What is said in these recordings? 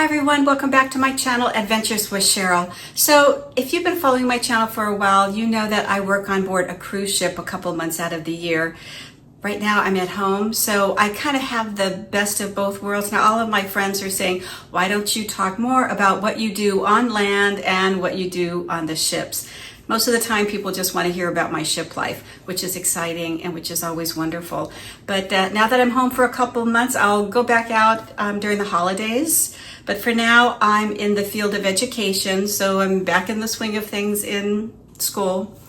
Hi everyone, welcome back to my channel, Adventures with Cheryl. So if you've been following my channel for a while, you know that I work on board a cruise ship a couple months out of the year. Right now I'm at home, so I kind of have the best of both worlds. Now all of my friends are saying, why don't you talk more about what you do on land and what you do on the ships? Most of the time people just want to hear about my ship life, which is exciting and which is always wonderful. But now that I'm home for a couple months, I'll go back out during the holidays. But for now, I'm in the field of education, so I'm back in the swing of things in school.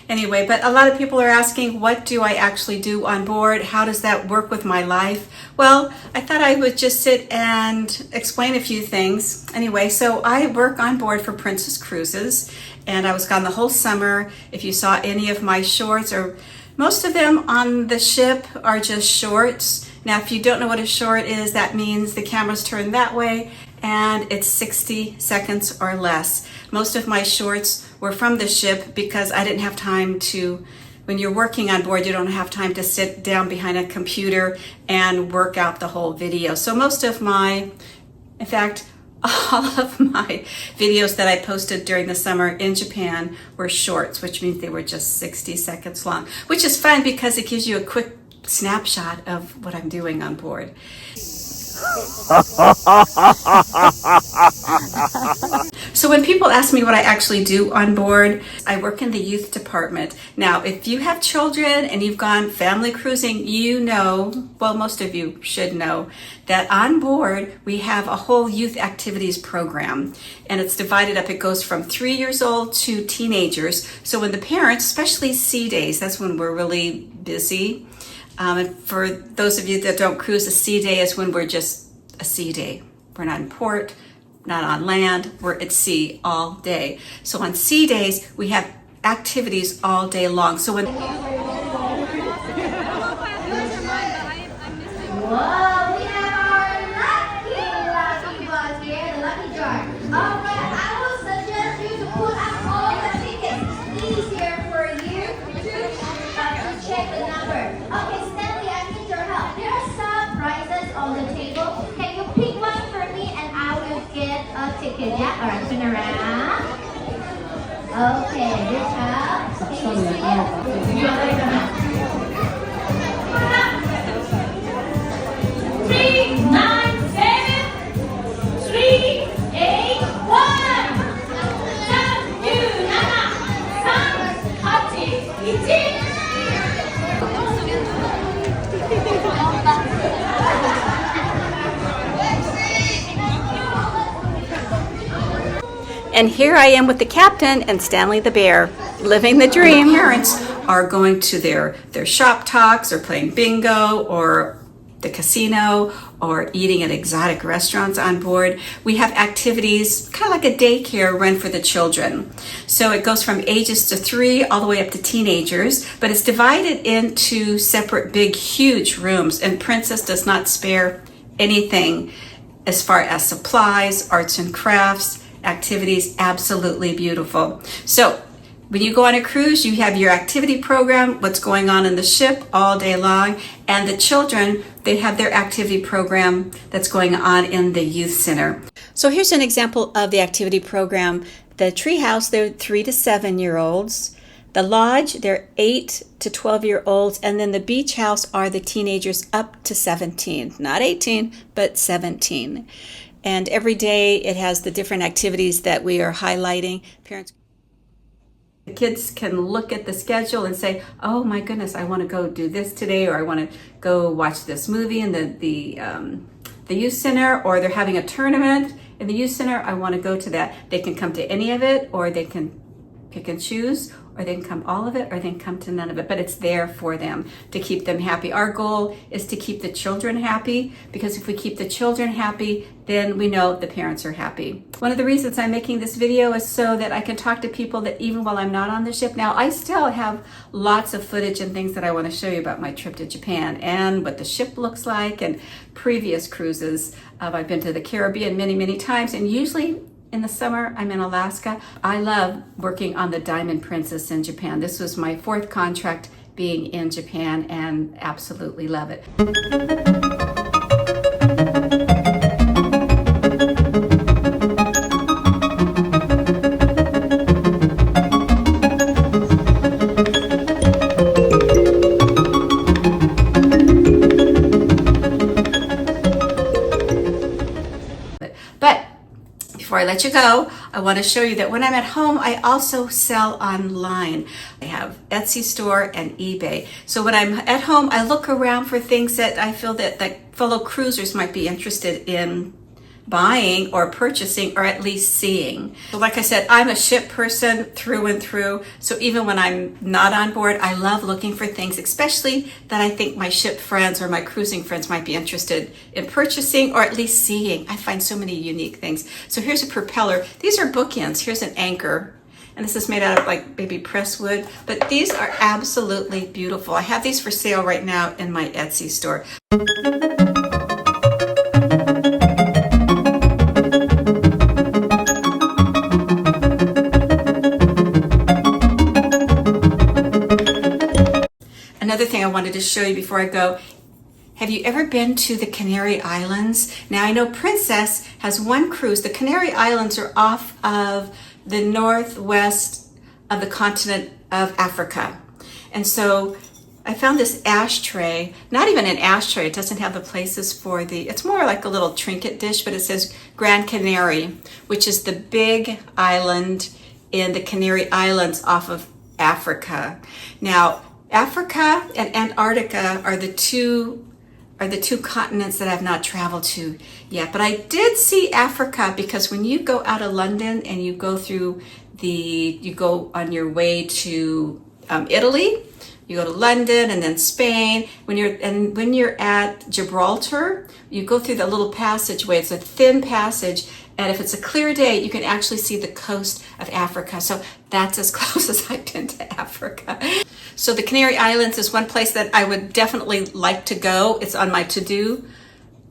Anyway, but a lot of people are asking, what do I actually do on board? How does that work with my life? Well, I thought I would just sit and explain a few things. Anyway, so I work on board for Princess Cruises, and I was gone the whole summer. If you saw any of my shorts, or most of them on the ship are just shorts. Now, if you don't know what a short is, that means the camera's turned that way and it's 60 seconds or less. Most of my shorts were from the ship because I didn't have time to, when you're working on board, you don't have time to sit down behind a computer and work out the whole video. So most of my, in fact, all of my videos that I posted during the summer in Japan were shorts, which means they were just 60 seconds long, which is fun because it gives you a quick snapshot of what I'm doing on board. So when people ask me what I actually do on board, I work in the youth department. Now, if you have children and you've gone family cruising, you know, well, most of you should know that on board we have a whole youth activities program, and it's divided up. It goes from 3 years old to teenagers. So when the parents, especially sea days, that's when we're really busy. And for those of you that don't cruise, a sea day is when we're just a sea day. We're not in port, not on land, we're at sea all day. So on sea days, we have activities all day long. So when ticket, yeah? Alright, turn around. Okay, good job. 397-381-387-338. And here I am with the captain and Stanley the bear, living the dream. Parents are going to their shop talks or playing bingo or the casino or eating at exotic restaurants on board. We have activities, kind of like a daycare run for the children. So it goes from ages to 3 all the way up to teenagers, but it's divided into separate big, huge rooms, and Princess does not spare anything as far as supplies, arts and crafts, activities. Absolutely beautiful. So when you go on a cruise, you have your activity program, what's going on in the ship all day long, and the children, they have their activity program that's going on in the youth center. So here's an example of the activity program. The treehouse, they're 3 to 7-year-olds. The lodge, they're 8 to 12-year-olds, and then the beach house are the teenagers up to 17, not 18, but 17. And every day it has the different activities that we are highlighting. The kids can look at the schedule and say, oh my goodness, I want to go do this today, or I want to go watch this movie in the youth center, or they're having a tournament in the youth center. I want to go to that. They can come to any of it, or they can pick and choose, or they can come all of it, or they can come to none of it, but it's there for them to keep them happy. Our goal is to keep the children happy, because if we keep the children happy, then we know the parents are happy. One of the reasons I'm making this video is so that I can talk to people that even while I'm not on the ship. Now, I still have lots of footage and things that I want to show you about my trip to Japan and what the ship looks like and previous cruises. I've been to the Caribbean many, many times, and usually in the summer, I'm in Alaska. I love working on the Diamond Princess in Japan. This was my 4th contract being in Japan, and absolutely love it. Before I let you go, I want to show you that when I'm at home, I also sell online. I have Etsy store and eBay. So when I'm at home, I look around for things that I feel that fellow cruisers might be interested in buying or purchasing, or at least seeing. So like I said, I'm a ship person through and through. So even when I'm not on board, I love looking for things, especially that I think my ship friends or my cruising friends might be interested in purchasing or at least seeing. I find so many unique things. So here's a propeller. These are bookends. Here's an anchor. And this is made out of like maybe pressed wood, but these are absolutely beautiful. I have these for sale right now in my Etsy store. Another thing I wanted to show you before I go, have you ever been to the Canary Islands? Now I know Princess has one cruise. The Canary Islands are off of the northwest of the continent of Africa. And so I found this ashtray, not even an ashtray, it doesn't have the places for it's more like a little trinket dish, but it says Grand Canary, which is the big island in the Canary Islands off of Africa. Now, Africa and Antarctica are the two continents that I've not traveled to yet. But I did see Africa because when you go out of London and you go you go on your way to Italy, you go to London and then Spain. When you're at Gibraltar, you go through the little passageway. It's a thin passage. And if it's a clear day, you can actually see the coast of Africa. So that's as close as I've been to Africa. So the Canary Islands is one place that I would definitely like to go. It's on my to-do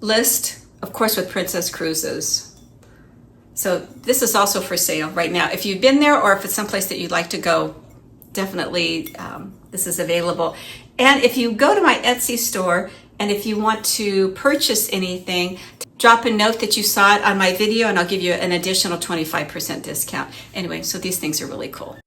list, of course, with Princess Cruises. So this is also for sale right now. If you've been there or if it's someplace that you'd like to go, definitely this is available. And if you go to my Etsy store and if you want to purchase anything, drop a note that you saw it on my video and I'll give you an additional 25% discount. Anyway, so these things are really cool.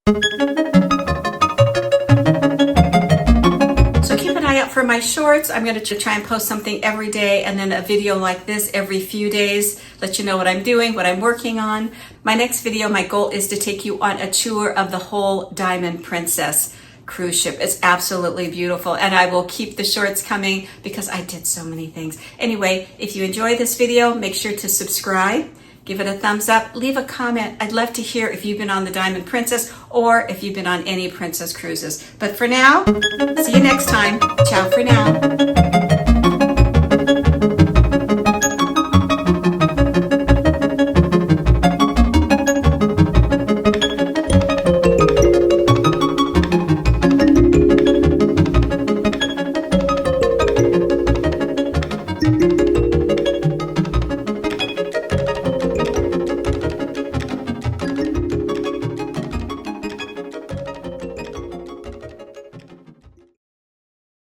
So keep an eye out for my shorts. I'm going to try and post something every day and then a video like this every few days, let you know what I'm doing, what I'm working on. My next video, my goal is to take you on a tour of the whole Diamond Princess cruise ship. It's absolutely beautiful, and I will keep the shorts coming because I did so many things. Anyway, if you enjoy this video, make sure to subscribe, give it a thumbs up, leave a comment. I'd love to hear if you've been on the Diamond Princess or if you've been on any Princess cruises. But for now, see you next time. Ciao for now.